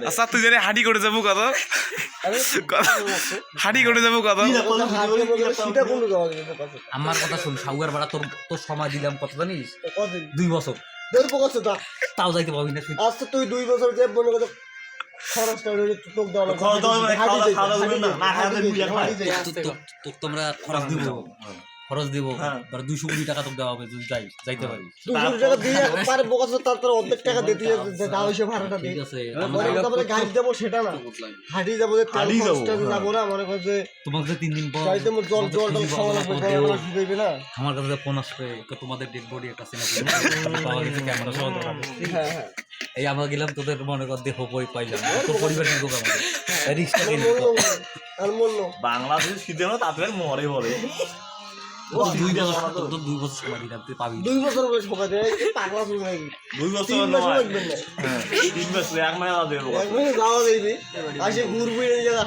আচ্ছা তুই জানি হাঁটি করে যাবো কত হাঁটি করে যাবো কত আমার কথা শুন সাউয়ার ভাড়া তোর তোর সময় দিলাম কত জানিস 2 বছর তাও যাইতে পারবি না আচ্ছা তুই 2 বছর যে মনে কর খরচটা তোক তোমরা খরচ দিব 200 কোটি টাকা তোকে দেওয়া হবে যদি যাইতে পারিস 200 টাকা দিয়ে একবার বোকাস তার অর্ধেক টাকা দিতে দাও এসে ভাড়াটা দে ঠিক আছে আমরা গাড়ি যাব সেটা না হাঁটি যাব যে তেল খরচটা যাব না মনে কর যে তোমাকে 3 দিন পর যাইতে মোর জল খাওয়া লাগবে দিবে না আমার কাছে ফোন আসবে তো তোমাদের ডেড বডি একটা সিনা পাওয়া গেছে ক্যামেরা সহ ধরা হ্যাঁ হ্যাঁ এই আমরা গেলাম তোদের মনে কর দেহ বই পাইলাম তোর পরিবার নিয়ে গোবা আমাদের রিস্কটা কিনে আর মূল্য বাংলাদেশ শীতে না তাদের মরে বলে 2 বছর সময় দিলাম তুই পাবি 2 বছর বয়স সময় দেয় পাগলা শুরু হয়ে গেছে 2 বছর নয় 3 বছর 1 মাস দেবো যাওয়া যাইবি আসে ঘুরবি এই জায়গা